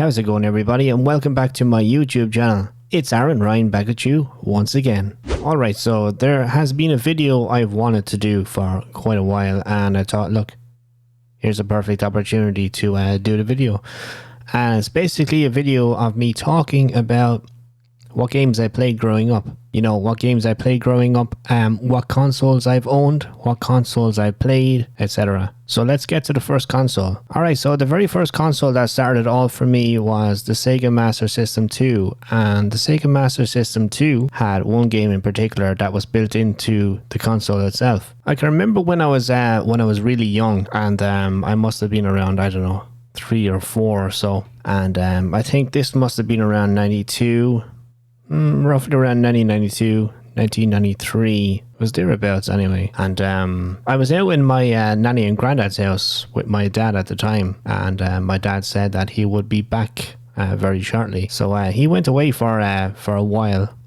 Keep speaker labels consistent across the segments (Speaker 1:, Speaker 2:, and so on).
Speaker 1: How's it going, everybody, and welcome back to my YouTube channel. It's Aaron Ryan back at you once again. Alright, so there has been a video I've wanted to do for quite a while, and I thought, look, here's a perfect opportunity to do the video. And it's basically a video of me talking about what games I played growing up. You know, what games I played growing up, what consoles I've owned, what consoles I played, etc. So let's get to the first console. Alright, so the very first console that started it all for me was the Sega Master System 2. And the Sega Master System 2 had one game in particular that was built into the console itself. I can remember when I was really young, and I must have been around, I don't know, 3 or 4 or so. And I think this must have been around 92. Roughly around 1992, 1993, was thereabouts anyway. And I was out in my nanny and granddad's house with my dad at the time, and my dad said that he would be back very shortly. So he went away for a while,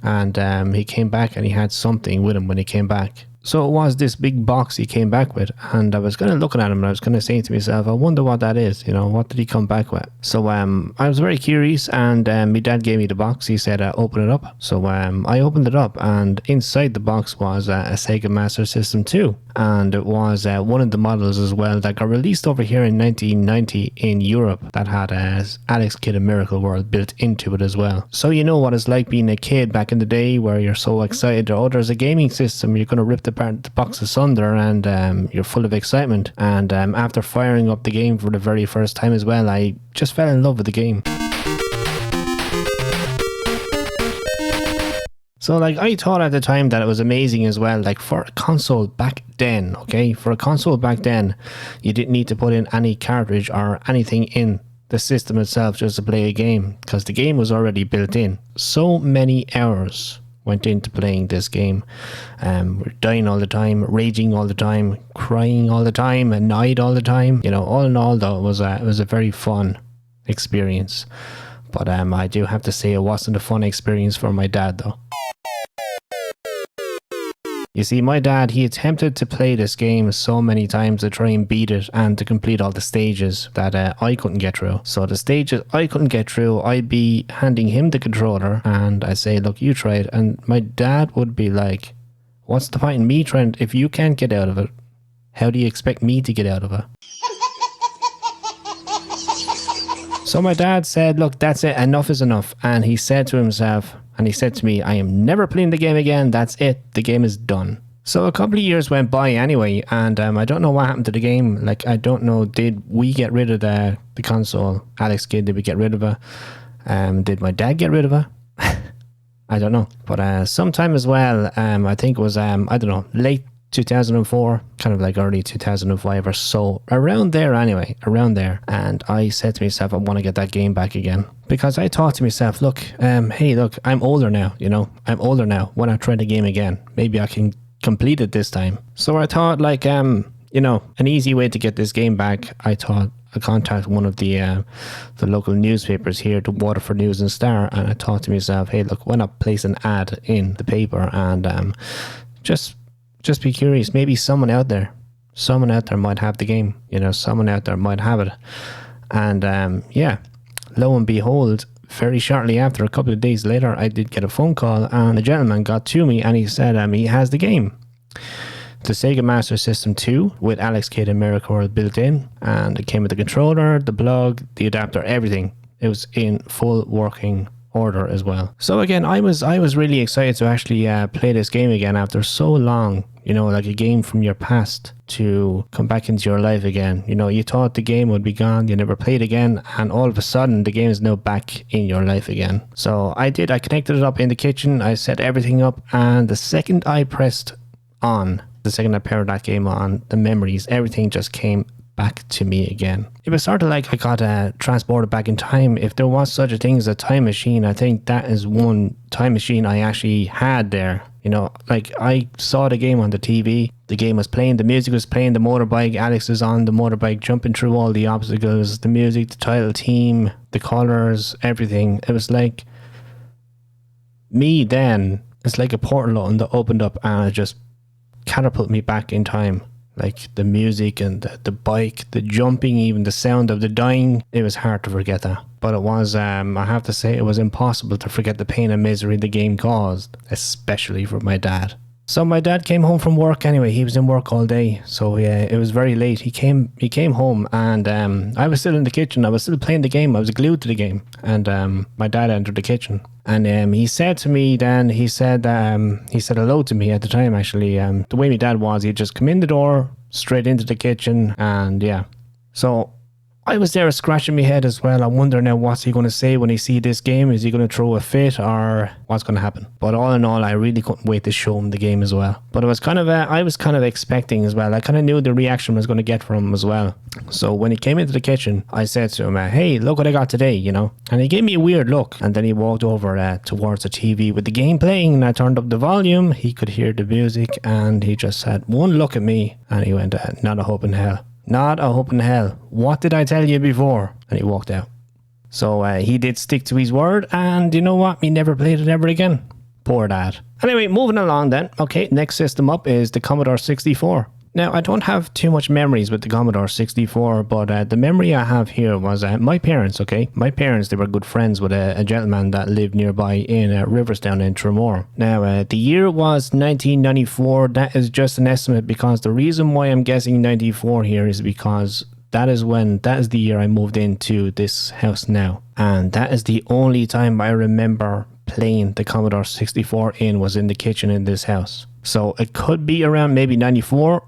Speaker 1: and he came back and he had something with him when he came back. So it was this big box he came back with, and I was kind of looking at him and I was kind of saying to myself, I wonder what that is, you know, what did he come back with? So I was very curious, and my dad gave me the box. He said, open it up. So I opened it up, and inside the box was a Sega Master System 2. And it was one of the models as well that got released over here in 1990 in Europe that had Alex Kidd in Miracle World built into it as well. So you know what it's like being a kid back in the day, where you're so excited, oh, there's a gaming system, you're going to rip the box asunder, and you're full of excitement. And after firing up the game for the very first time as well, I just fell in love with the game. So like, I thought at the time that it was amazing as well, like for a console back then, okay? For a console back then, you didn't need to put in any cartridge or anything in the system itself just to play a game, because the game was already built in. So many hours went into playing this game. We're dying all the time, raging all the time, crying all the time, annoyed all the time. You know, all in all though, it was a very fun experience. But I do have to say it wasn't a fun experience for my dad though. You see, my dad, he attempted to play this game so many times to try and beat it and to complete all the stages that I couldn't get through. So the stages I couldn't get through, I'd be handing him the controller and I'd say, look, you try it. And my dad would be like, what's the point in me trying? If you can't get out of it, how do you expect me to get out of it? So my dad said, look, that's it, enough is enough. And he said to himself, and he said to me, I am never playing the game again, that's it, the game is done. So a couple of years went by anyway, and I don't know what happened to the game. Like, I don't know, did we get rid of the console? Alex Kidd, did we get rid of it? Did my dad get rid of it? I don't know. But sometime as well, I think it was, I don't know, late 2004, kind of like early 2005 or so, around there anyway, around there. And I said to myself, I want to get that game back again, because I thought to myself, look, hey, look, I'm older now, you know, I'm older now. When I try the game again, maybe I can complete it this time. So I thought, like, you know, an easy way to get this game back, I thought I contact one of the local newspapers here, the Waterford News and Star, and I thought to myself, hey, look, why not place an ad in the paper and just be curious, maybe someone out there might have the game, you know, someone out there might have it. And yeah, lo and behold, very shortly after, a couple of days later, I did get a phone call, and a gentleman got to me and he said he has the game. The Sega Master System 2 with Alex Kidd and Miracle World built in, and it came with the controller, the plug, the adapter, everything. It was in full working order as well. So again, I was really excited to actually play this game again after so long. You know, like a game from your past to come back into your life again. You know, you thought the game would be gone, you never played again, and all of a sudden the game is now back in your life again. So I connected it up in the kitchen, I set everything up, and the second I pressed on, the second I paired that game on, the memories, everything just came back to me again. It was sort of like I got transported back in time. If there was such a thing as a time machine, I think that is one time machine I actually had there. You know, like, I saw the game on the TV, the game was playing, the music was playing, the motorbike, Alex is on the motorbike jumping through all the obstacles, the music, the title theme, the colors, everything. It was like me then. It's like a portal that opened up and it just catapulted me back in time. Like the music and the bike, the jumping, even the sound of the dying, it was hard to forget that. But it was, I have to say, it was impossible to forget the pain and misery the game caused, especially for my dad. So my dad came home from work anyway. He was in work all day, so it was very late. He came home, and I was still in the kitchen. I was still playing the game. I was glued to the game, and my dad entered the kitchen, and he said to me. Then he said hello to me at the time. Actually, the way my dad was, he'd just come in the door straight into the kitchen, and yeah. So I was there scratching my head as well. I'm wondering now, what's he going to say when he see this game? Is he going to throw a fit, or what's going to happen? But all in all, I really couldn't wait to show him the game as well. But it was kind of I was kind of expecting as well. I kind of knew the reaction I was going to get from him as well. So when he came into the kitchen, I said to him, hey, look what I got today, you know. And he gave me a weird look. And then he walked over towards the TV with the game playing, and I turned up the volume. He could hear the music, and he just had one look at me, and he went, not a hope in hell. Not a hope in hell. What did I tell you before? And he walked out. So he did stick to his word, and you know what? He never played it ever again. Poor dad. Anyway, moving along then. Okay, next system up is the Commodore 64. Now, I don't have too much memories with the Commodore 64, but the memory I have here was my parents, okay? My parents, they were good friends with a gentleman that lived nearby in Riversdown in Tremor. Now, the year was 1994. That is just an estimate, because the reason why I'm guessing 94 here is because that is the year I moved into this house now. And that is the only time I remember playing the Commodore 64 was in the kitchen in this house. So it could be around maybe 94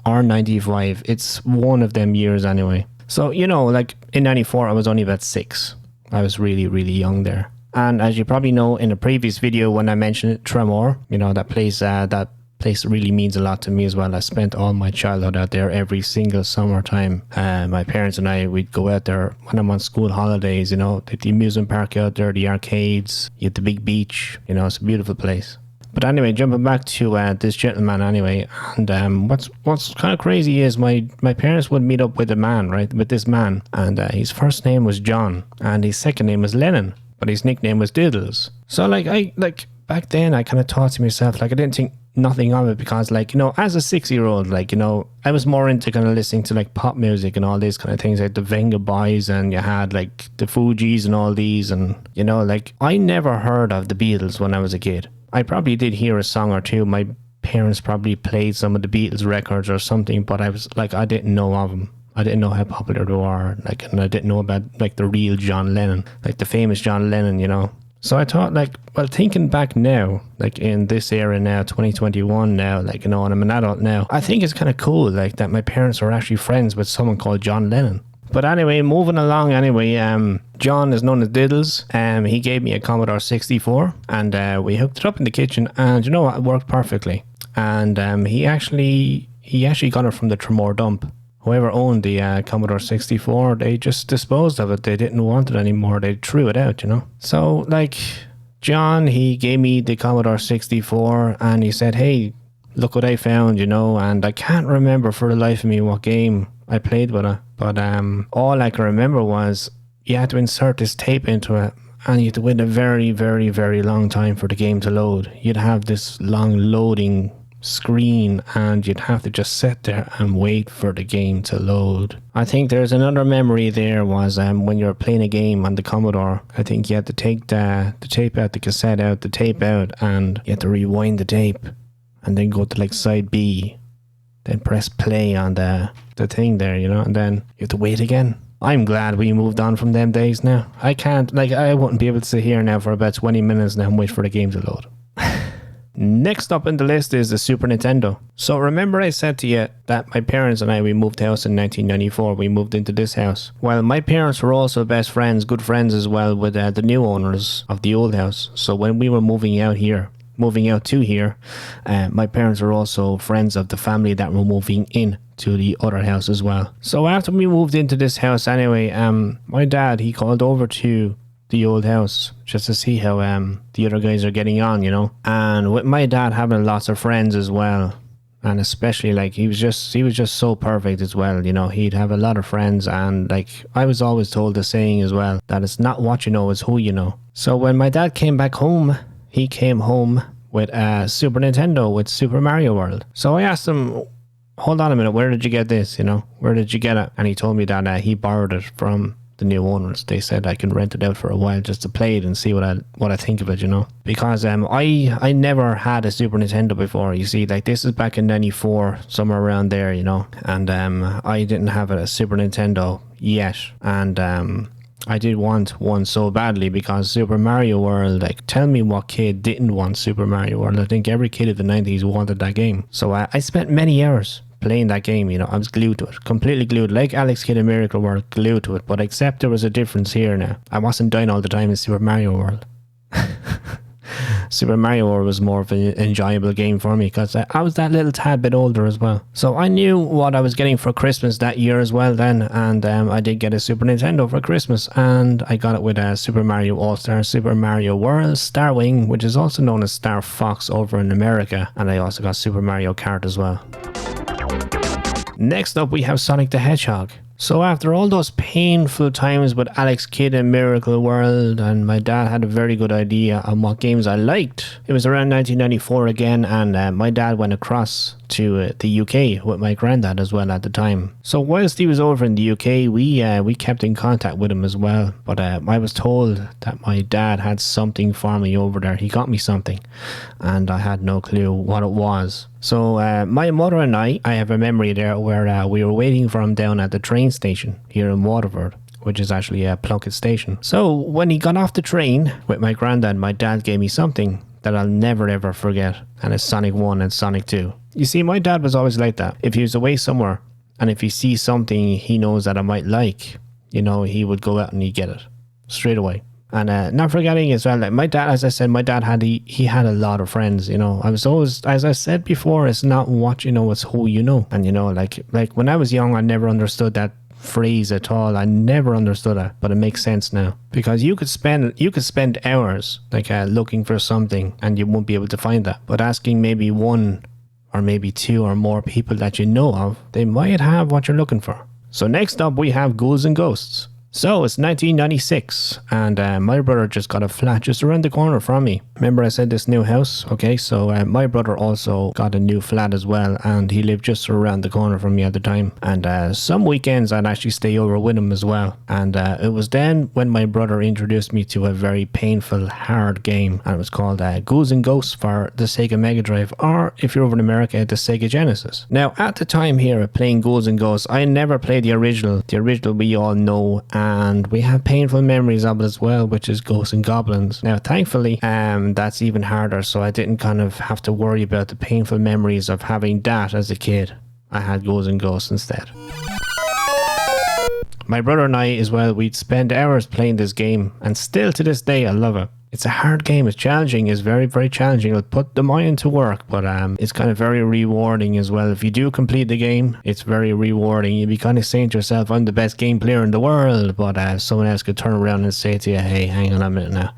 Speaker 1: or 95. It's one of them years anyway. So, you know, like in 94, I was only about 6. I was really, really young there. And as you probably know, in a previous video when I mentioned it, Tremor, you know, that place really means a lot to me as well. I spent all my childhood out there every single summertime. My parents and we'd go out there when I'm on school holidays, you know, the amusement park out there, the arcades, you had the big beach, you know, it's a beautiful place. But anyway, jumping back to this gentleman anyway, and what's kind of crazy is my parents would meet up with a man, right, with this man, and his first name was John, and his second name was Lennon, but his nickname was Diddles. So back then I kind of thought to myself, like, I didn't think nothing of it, because, like, you know, as a 6-year-old, like, you know, I was more into kind of listening to like pop music and all these kind of things, like the Venga Boys, and you had like the Fugees and all these, and you know, like, I never heard of the Beatles when I was a kid. I probably did hear a song or two. My parents probably played some of the Beatles records or something, but I was like, I didn't know of them. I didn't know how popular they were, like, and I didn't know about like the real John Lennon, like the famous John Lennon, you know. So I thought, like, well, thinking back now, like in this era now, 2021 now, like, you know, and I'm an adult now, I think it's kind of cool, like, that my parents are actually friends with someone called John Lennon. But anyway, moving along anyway, John is known as Diddles. He gave me a Commodore 64, and we hooked it up in the kitchen, and you know what, it worked perfectly. And he actually got it from the Tremor dump. Whoever owned the Commodore 64, they just disposed of it. They didn't want it anymore. They threw it out, you know. So, like, John, he gave me the Commodore 64, and he said, hey, look what I found, you know. And I can't remember for the life of me what game I played with it. But all I can remember was you had to insert this tape into it, and you had to wait a very, very, very long time for the game to load. You'd have this long loading screen, and you'd have to just sit there and wait for the game to load. I think there's another memory there was when you were playing a game on the Commodore, I think you had to take the tape out, the cassette out, the tape out, and you had to rewind the tape and then go to like side B, then press play on the thing there, you know, and then you have to wait again. I'm glad we moved on from them days now. I wouldn't be able to sit here now for about 20 minutes now and wait for the game to load. Next up in the list is the Super Nintendo. So remember I said to you that my parents and we moved house in 1994. We moved into this house. Well, my parents were also best friends, good friends as well, with the new owners of the old house. So when we were moving out to here, my parents were also friends of the family that were moving in to the other house as well. So after we moved into this house anyway, my dad, he called over to the old house just to see how the other guys are getting on, you know. And with my dad having lots of friends as well, and especially like he was just so perfect as well, you know. He'd have a lot of friends, and like I was always told the saying as well that it's not what you know, it's who you know. So when my dad came back home, he came home with a Super Nintendo with Super Mario World. So I asked him, hold on a minute, where did you get this? You know, where did you get it? And he told me that he borrowed it from the new owners. They said I can rent it out for a while just to play it and see what I think of it, you know. Because I never had a Super Nintendo before. You see, like, this is back in 94, somewhere around there, you know. And I didn't have a Super Nintendo yet. And I did want one so badly because Super Mario World, like, tell me what kid didn't want Super Mario World. I think every kid of the 90s wanted that game. So I spent many hours playing that game, you know. I was glued to it, completely glued, like Alex Kidd in Miracle World, glued to it. But except there was a difference here now. I wasn't dying all the time in Super Mario World. Super Mario World was more of an enjoyable game for me because I was that little tad bit older as well. So I knew what I was getting for Christmas that year as well then, and I did get a Super Nintendo for Christmas, and I got it with Super Mario All-Star, Super Mario World, Star Wing, which is also known as Star Fox over in America, and I also got Super Mario Kart as well. Next up we have Sonic the Hedgehog. So after all those painful times with Alex Kidd in Miracle World, and my dad had a very good idea on what games I liked. It was around 1994 again, and my dad went across to the UK with my granddad as well at the time. So whilst he was over in the UK, we kept in contact with him as well. But I was told that my dad had something for me over there. He got me something, and I had no clue what it was. So my mother and I have a memory there where we were waiting for him down at the train station here in Waterford, which is actually a Plunkett station. So when he got off the train with my granddad, my dad gave me something that I'll never ever forget, and it's Sonic 1 and Sonic 2. You see, my dad was always like that. If he was away somewhere and if he sees something he knows that I might like, you know, he would go out and he'd get it straight away. And not forgetting as well, like my dad, as I said, my dad had he had a lot of friends, you know. I was always, as I said before, it's not what you know, it's who you know. And you know, like when I was young, I never understood that phrase at all. I never understood it, but it makes sense now, because you could spend hours like looking for something and you won't be able to find that, but asking maybe one or maybe two or more people that you know of, they might have what you're looking for. So next up we have Ghouls and Ghosts. So it's 1996, and my brother just got a flat just around the corner from me. Remember I said this new house? Okay, so my brother also got a new flat as well, and he lived just around the corner from me at the time. And some weekends I'd actually stay over with him as well. And it was then when my brother introduced me to a very painful, hard game, and it was called Ghouls and Ghosts for the Sega Mega Drive, or if you're over in America, the Sega Genesis. Now at the time here, playing Ghouls and Ghosts, I never played the original. The original we all know, and we have painful memories of it as well, which is Ghosts and Goblins. Now thankfully that's even harder, so I didn't kind of have to worry about the painful memories of having that as a kid. I had Ghouls and Ghosts instead. My brother and I as well, we'd spend hours playing this game, and still to this day I love it. It's a hard game, it's challenging, it's very, very challenging. It'll put the mind to work, but it's kind of very rewarding as well. If you do complete the game, it's very rewarding. You'll be kind of saying to yourself, I'm the best game player in the world, but someone else could turn around and say to you, hey, hang on a minute now,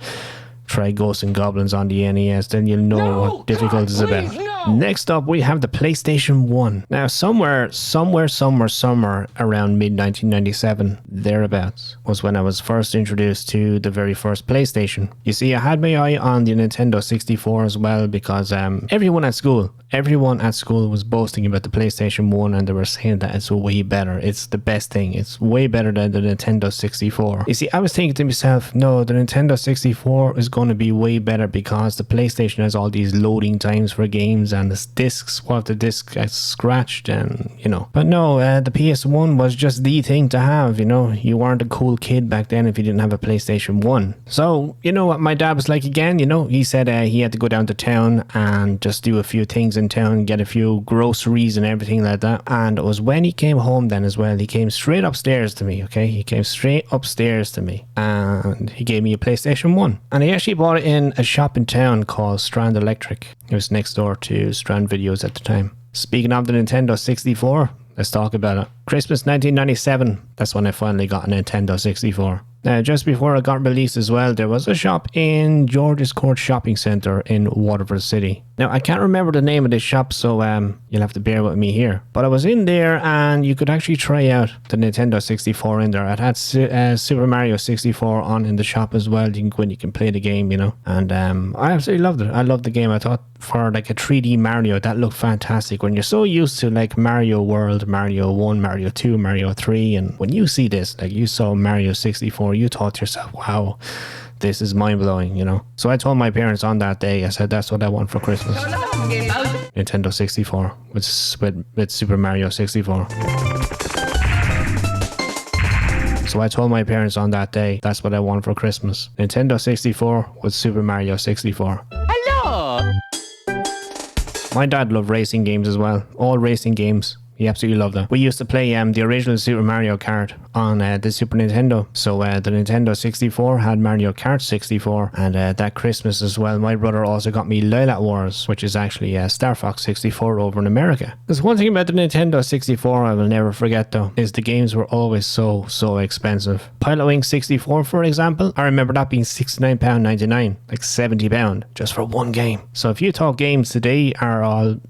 Speaker 1: try Ghosts and Goblins on the NES, then you'll know what difficult is about. Next up, we have the PlayStation 1. Now, somewhere around mid-1997, thereabouts, was when I was first introduced to the very first PlayStation. You see, I had my eye on the Nintendo 64 as well, because everyone at school was boasting about the PlayStation 1, and they were saying that it's way better. It's the best thing. It's way better than the Nintendo 64. You see, I was thinking to myself, no, the Nintendo 64 is going to be way better because the PlayStation has all these loading times for games, and the discs, what if the disc gets scratched, and you know. But no, the PS1 was just the thing to have, you know. You weren't a cool kid back then if you didn't have a PlayStation 1. So, you know what my dad was like again, you know. He said he had to go down to town and just do a few things in town, get a few groceries and everything like that. And it was when he came home then as well, he came straight upstairs to me, okay? He came straight upstairs to me and he gave me a PlayStation 1. And he actually bought it in a shop in town called Strand Electric. It was next door to Strand Videos at the time. Speaking of the Nintendo 64, let's talk about it. Christmas 1997, that's when I finally got a Nintendo 64. Now, just before it got released as well, there was a shop in George's Court Shopping Centre in Waterford City. Now, I can't remember the name of this shop, so you'll have to bear with me here. But I was in there and you could actually try out the Nintendo 64 in there. It had Super Mario 64 on in the shop as well. You can go in, you can play the game, you know. And I absolutely loved it. I loved the game. I thought for like a 3D Mario, that looked fantastic. When you're so used to like Mario World, Mario 1, Mario 2, Mario 3, and when you see this, like you saw Mario 64, you thought to yourself, wow, this is mind-blowing, you know. So I told my parents on that day, I said, that's what I want for Christmas. Nintendo 64 with Super Mario 64. So I told my parents on that day, that's what I want for Christmas. Nintendo 64 with Super Mario 64. Hello! My dad loved racing games as well. All racing games. He absolutely loved that. We used to play the original Super Mario Kart on the Super Nintendo. So the Nintendo 64 had Mario Kart 64. And that Christmas as well, my brother also got me Lilac Wars, which is actually Star Fox 64 over in America. There's one thing about the Nintendo 64 I will never forget though, is the games were always so expensive. Pilot Wing 64, for example, I remember that being £69.99, like £70 just for one game. So if you thought games today are all...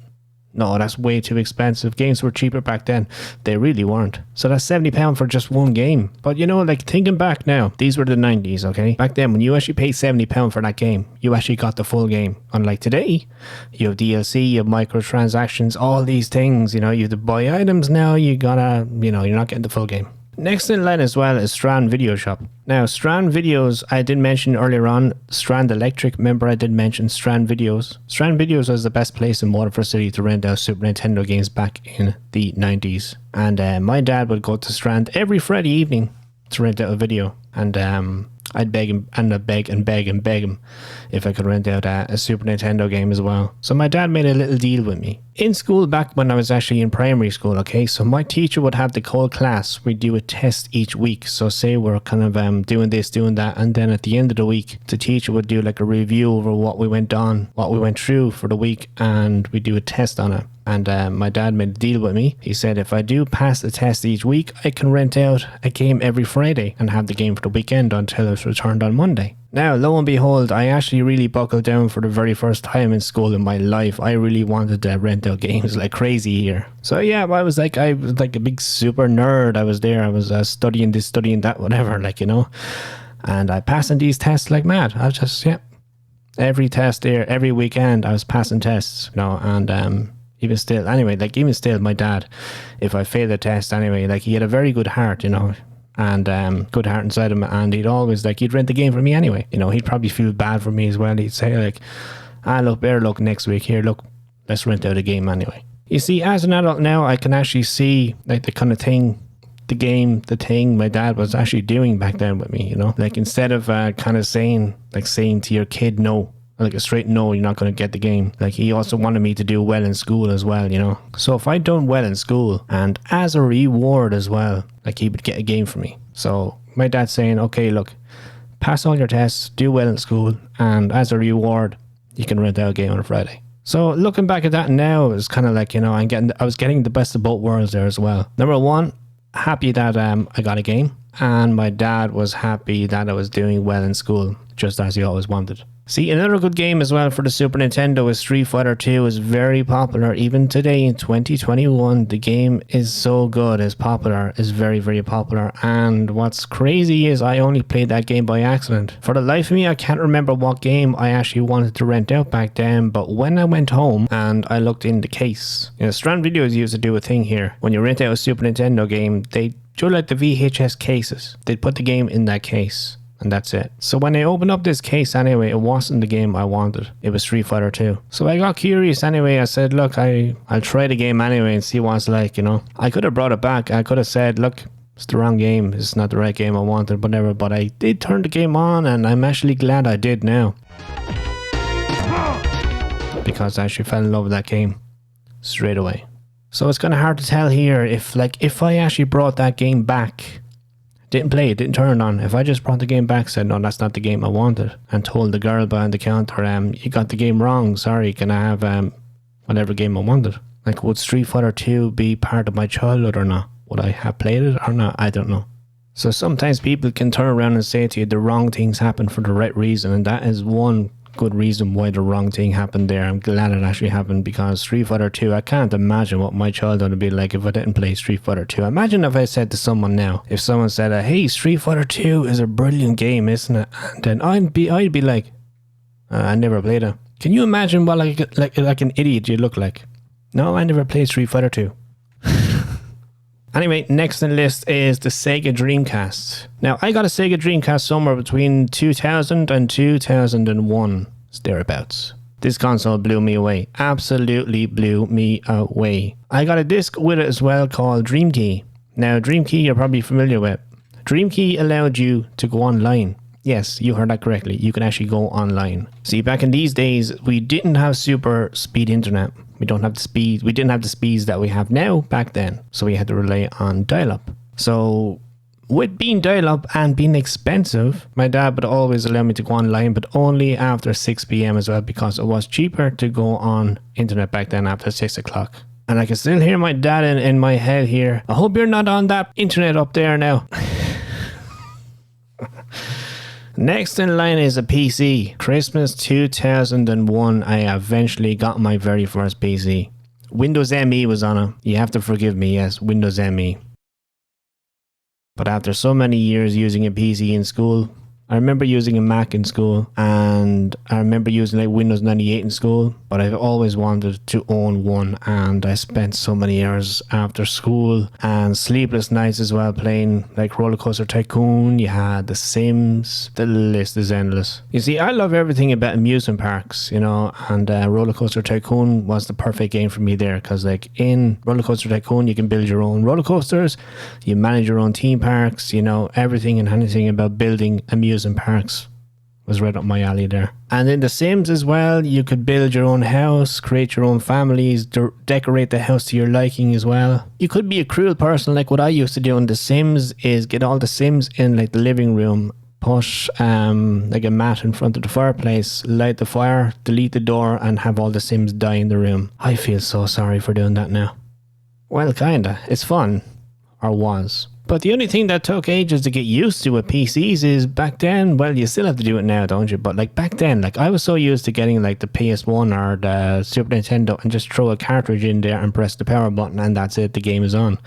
Speaker 1: No, that's way too expensive. Games were cheaper back then. They really weren't. So that's £70 for just one game. But you know, like thinking back now, these were the 90s, okay? Back then, when you actually paid £70 for that game, you actually got the full game. Unlike today, you have DLC, you have microtransactions, all these things, you know, you have to buy items now, you gotta, you know, you're not getting the full game. Next in line as well is Strand Video Shop. Now, Strand Videos, I did mention earlier on, Strand Electric. Remember, I did mention Strand Videos. Strand Videos was the best place in Waterford City to rent out Super Nintendo games back in the 90s. And my dad would go to Strand every Friday evening to rent out a video. And I'd beg him, and I'd beg him if I could rent out a Super Nintendo game as well. So my dad made a little deal with me. In school, back when I was actually in primary school, okay, so my teacher would have the whole class, we'd do a test each week. So say we're kind of doing this, doing that, and then at the end of the week, the teacher would do like a review over what we went through for the week, and we'd do a test on it. And my dad made a deal with me. He said, if I do pass the test each week, I can rent out a game every Friday and have the game for the weekend until it's returned on Monday. Now, lo and behold, I actually really buckled down for the very first time in school in my life. I really wanted to rent out games like crazy here. So yeah, I was like a big super nerd. I was there. I was studying this, studying that, whatever, like, you know. And I passing these tests like mad. I was just, yeah. Every test there, every weekend, I was passing tests, you know, and even still, my dad, if I failed a test anyway, like he had a very good heart, you know, and good heart inside him, and he'd always, like, he'd rent the game for me anyway. You know, he'd probably feel bad for me as well. He'd say, like, look, better luck next week. Here, look, let's rent out a game anyway. You see, as an adult now, I can actually see, like, the kind of thing, the thing my dad was actually doing back then with me, you know? Like, instead of kind of saying to your kid, no, like a straight no, you're not going to get the game. Like, he also wanted me to do well in school as well, you know. So if I'd done well in school, and as a reward as well, like, he would get a game for me. So my dad's saying, okay, look, pass all your tests, do well in school, and as a reward, you can rent out a game on a Friday. So looking back at that now, it's kind of like, you know, I was getting the best of both worlds there as well. Number one, happy that I got a game, and my dad was happy that I was doing well in school, just as he always wanted. See, another good game as well for the Super Nintendo is Street Fighter 2. Is very popular. Even today in 2021, the game is so good, is popular, is very, very popular. And what's crazy is I only played that game by accident. For the life of me, I can't remember what game I actually wanted to rent out back then, but when I went home and I looked in the case, you know, Strand Videos used to do a thing here. When you rent out a Super Nintendo game, they do like the VHS cases. They'd put the game in that case. And that's it. So when I opened up this case anyway, it wasn't the game I wanted. It was Street Fighter 2. So I got curious anyway. I said, look, I'll try the game anyway and see what it's like, you know. I could have brought it back. I could have said, look, it's the wrong game. It's not the right game I wanted, whatever. But I did turn the game on, and I'm actually glad I did now. Because I actually fell in love with that game straight away. So it's kind of hard to tell here if I actually brought that game back, didn't play it, didn't turn it on. If I just brought the game back, said, no, that's not the game I wanted, and told the girl behind the counter, you got the game wrong, sorry, can I have whatever game I wanted? Like, would Street Fighter 2 be part of my childhood or not? Would I have played it or not? I don't know. So sometimes people can turn around and say to you the wrong things happen for the right reason, and that is one good reason why the wrong thing happened there. I'm glad it actually happened, because Street Fighter 2, I can't imagine what my childhood would be like if I didn't play Street Fighter 2. Imagine if I said to someone now, if someone said, hey, Street Fighter 2 is a brilliant game, isn't it? And then I'd be like, I never played it. Can you imagine what like an idiot you look like? No, I never played Street Fighter 2. Anyway, next on the list is the Sega Dreamcast. Now, I got a Sega Dreamcast somewhere between 2000 and 2001. It's thereabouts. This console blew me away. Absolutely blew me away. I got a disc with it as well called Dream Key. Now, Dream Key you're probably familiar with. Dream Key allowed you to go online. Yes, you heard that correctly. You can actually go online. See, back in these days, we didn't have super speed internet. We didn't have the speeds that we have now back then. So we had to rely on dial-up. So with being dial-up and being expensive, my dad would always allow me to go online, but only after 6 p.m. as well, because it was cheaper to go on internet back then after 6 o'clock. And I can still hear my dad in my head here. I hope you're not on that internet up there now. Next in line is a PC. Christmas 2001, I eventually got my very first PC. Windows ME was on it. You have to forgive me, yes, Windows ME. But after so many years using a PC in school, I remember using a Mac in school, and I remember using like Windows 98 in school, but I've always wanted to own one, and I spent so many hours after school and sleepless nights as well playing like Roller Coaster Tycoon. You had The Sims. The list is endless. You see, I love everything about amusement parks, you know, and Roller Coaster Tycoon was the perfect game for me there, because like in Roller Coaster Tycoon you can build your own roller coasters, you manage your own theme parks, you know, everything and anything about building amusement parks was right up my alley there. And in The Sims as well, you could build your own house, create your own families, decorate the house to your liking as well. You could be a cruel person, like what I used to do in The Sims is get all the Sims in like the living room, put like a mat in front of the fireplace, light the fire, delete the door, and have all the Sims die in the room. I feel so sorry for doing that now. Well, kinda. It's fun. Or was. But the only thing that took ages to get used to with PCs is back then, well, you still have to do it now, don't you? But like back then, like I was so used to getting like the PS1 or the Super Nintendo and just throw a cartridge in there and press the power button and that's it, the game is on.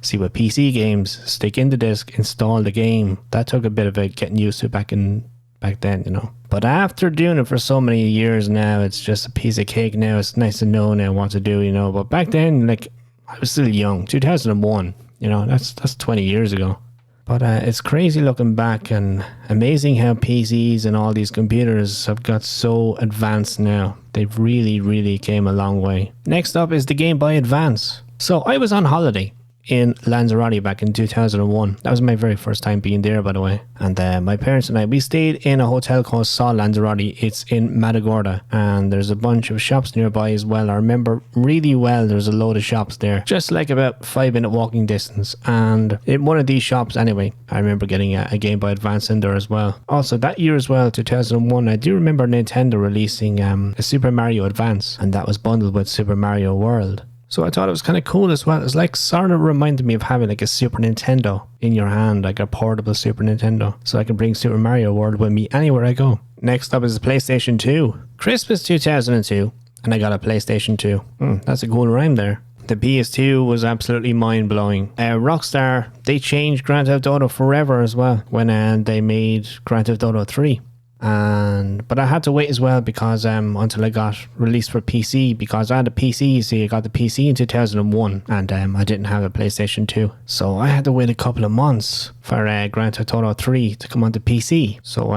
Speaker 1: See, with PC games, stick in the disc, install the game. That took a bit of it getting used to back then, you know. But after doing it for so many years now, it's just a piece of cake now. It's nice to know now what to do, you know. But back then, like, I was still young, 2001. You know, that's 20 years ago. But it's crazy looking back, and amazing how PCs and all these computers have got so advanced now. They've really, really came a long way. Next up is the Game Boy Advance. So I was on holiday in Lanzarote back in 2001. That was my very first time being there, by the way. And my parents and I, we stayed in a hotel called Sol Lanzarote. It's in Matagorda, and there's a bunch of shops nearby as well. I remember really well, there's a load of shops there, just like about 5-minute walking distance. And in one of these shops anyway, I remember getting a Game Boy Advance in there as well. Also that year as well, 2001, I do remember Nintendo releasing a Super Mario Advance, and that was bundled with Super Mario World. So I thought it was kind of cool as well. It's like sort of reminded me of having like a Super Nintendo in your hand, like a portable Super Nintendo. So I can bring Super Mario World with me anywhere I go. Next up is the PlayStation 2. Christmas 2002, and I got a PlayStation 2. That's a cool rhyme there. The PS2 was absolutely mind-blowing. Rockstar, they changed Grand Theft Auto forever as well when they made Grand Theft Auto 3. But I had to wait as well because until I got released for PC, because I had a PC. You see, I got the PC in 2001 and I didn't have a PlayStation 2, so I had to wait a couple of months for Grand Theft Auto 3 to come onto PC. So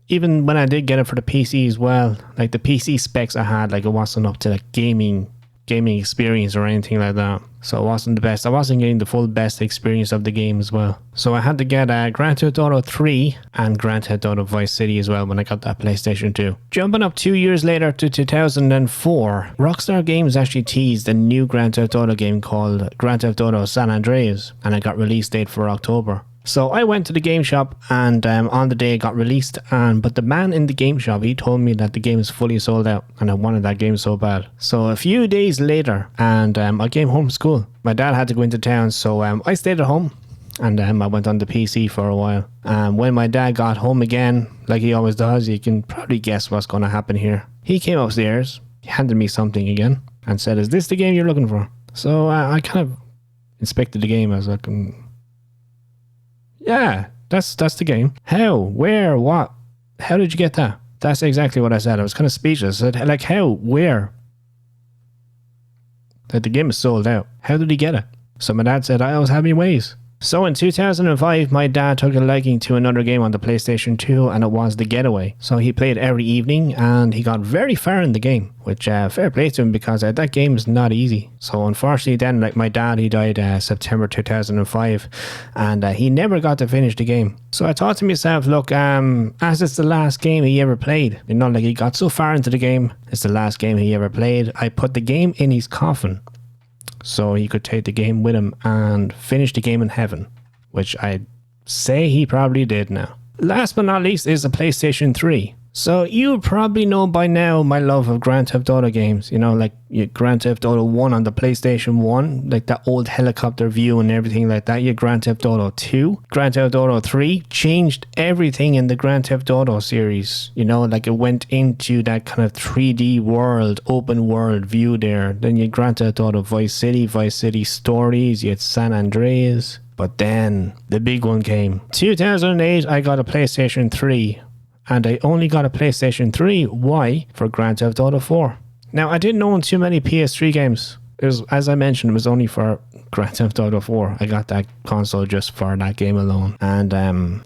Speaker 1: even when I did get it for the PC as well, like the PC specs I had, like it wasn't up to like gaming experience or anything like that. So it wasn't the best. I wasn't getting the full best experience of the game as well. So I had to get Grand Theft Auto 3 and Grand Theft Auto Vice City as well when I got that PlayStation 2. Jumping up 2 years later to 2004, Rockstar Games actually teased a new Grand Theft Auto game called Grand Theft Auto San Andreas, and it got release date for October. So I went to the game shop and on the day it got released, but the man in the game shop, he told me that the game is fully sold out and I wanted that game so bad. So a few days later, and I came home from school. My dad had to go into town, so I stayed at home And I went on the PC for a while. And when my dad got home again, like he always does, you can probably guess what's going to happen here. He came upstairs, he handed me something again, and said, "Is this the game you're looking for?" So I kind of inspected the game. I was like, yeah, that's the game. How? Where? What? How did you get that? That's exactly what I said. I was kind of speechless. I said, like, how? Where? That the game is sold out. How did he get it? So my dad said, "I always have my ways." So in 2005, my dad took a liking to another game on the PlayStation 2, and it was The Getaway. So he played every evening, and he got very far in the game, which fair play to him, because that game is not easy. So unfortunately then, like my dad, he died September 2005, and he never got to finish the game. So I thought to myself, look, as it's the last game he ever played, you know, like he got so far into the game, it's the last game he ever played, I put the game in his coffin, so he could take the game with him and finish the game in heaven, which I'd say he probably did now. Last but not least is the PlayStation 3. So you probably know by now my love of Grand Theft Auto games. You know, like Grand Theft Auto 1 on the PlayStation 1, like that old helicopter view and everything like that. You Grand Theft Auto 2. Grand Theft Auto 3 changed everything in the Grand Theft Auto series. You know, like it went into that kind of 3D world, open world view there. Then you Grand Theft Auto Vice City Stories, you had San Andreas. But then the big one came. 2008, I got a PlayStation 3. And I only got a PlayStation 3. Why? For Grand Theft Auto 4. Now, I didn't own too many PS3 games. It was, as I mentioned, it was only for Grand Theft Auto 4. I got that console just for that game alone. And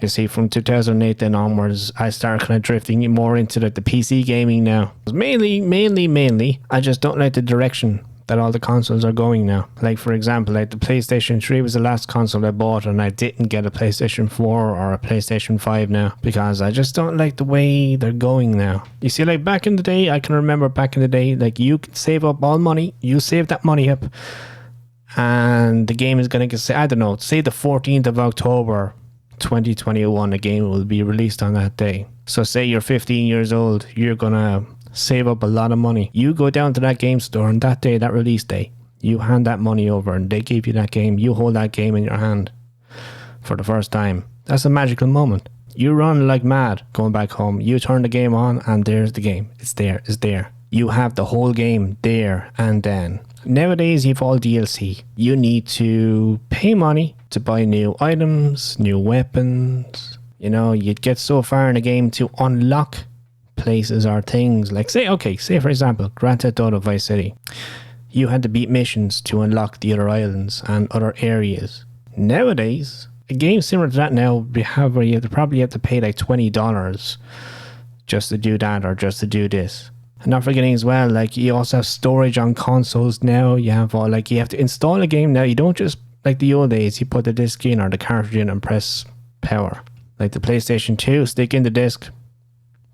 Speaker 1: you see, from 2008 then onwards, I started kind of drifting more into the PC gaming now. Mainly, I just don't like the direction that all the consoles are going now. Like, for example, like the PlayStation 3 was the last console I bought, and I didn't get a PlayStation 4 or a PlayStation 5 now, because I just don't like the way they're going now. You see, like back in the day, I can remember back in the day, like you could save up all money, you save that money up, and the game is going to get, I don't know, say the 14th of October 2021, a game will be released on that day. So say you're 15 years old, you're going to save up a lot of money. You go down to that game store on that day, that release day, you hand that money over and they give you that game. You hold that game in your hand for the first time. That's a magical moment. You run like mad going back home. You turn the game on and there's the game. It's there. You have the whole game there and then. Nowadays you've all DLC. You need to pay money to buy new items, new weapons. You know, you'd get so far in the game to unlock places or things, like say for example Grand Theft Auto Vice City, you had to beat missions to unlock the other islands and other areas. Nowadays a game similar to that now where you probably have to pay like $20 just to do that or just to do this. And not forgetting as well, like you also have storage on consoles now. You have all, like you have to install a game now. You don't just, like the old days, you put the disc in or the cartridge in and press power. Like the PlayStation 2, stick in the disc,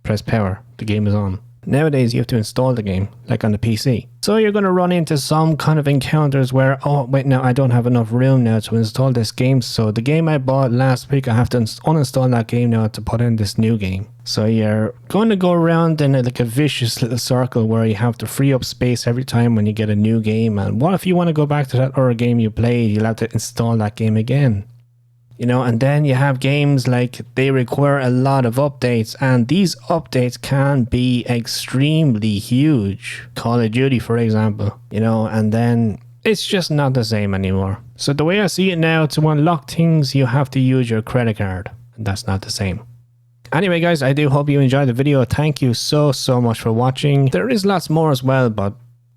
Speaker 1: press power, the game is on. Nowadays you have to install the game, like on the PC. So you're going to run into some kind of encounters where, oh wait, now I don't have enough room now to install this game, so the game I bought last week, I have to uninstall that game now to put in this new game. So you're going to go around in like a vicious little circle where you have to free up space every time when you get a new game. And what if you want to go back to that other game you played? You'll have to install that game again. You know, and then you have games like they require a lot of updates, and these updates can be extremely huge. Call of Duty, for example, you know, and then it's just not the same anymore. So the way I see it now, to unlock things, you have to use your credit card, and that's not the same. Anyway, guys, I do hope you enjoyed the video. Thank you so much for watching. There is lots more as well, but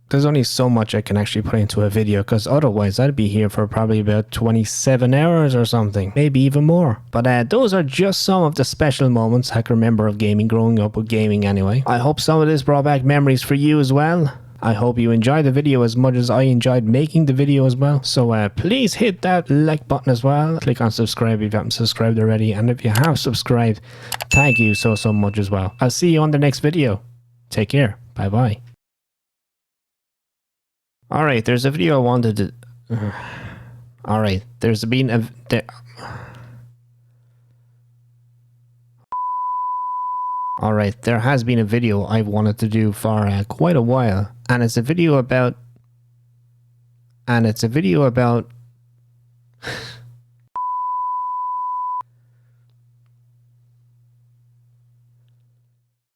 Speaker 1: there's only so much I can actually put into a video, because otherwise I'd be here for probably about 27 hours or something, maybe even more. But those are just some of the special moments I can remember of gaming, growing up with gaming anyway. I hope some of this brought back memories for you as well. I hope you enjoyed the video as much as I enjoyed making the video as well. So please hit that like button as well. Click on subscribe if you haven't subscribed already. And if you have subscribed, thank you so much as well. I'll see you on the next video. Take care. Bye bye. Alright, there's a video I wanted to... Alright, there's been a... Alright, there has been a video I've wanted to do for quite a while. And it's a video about...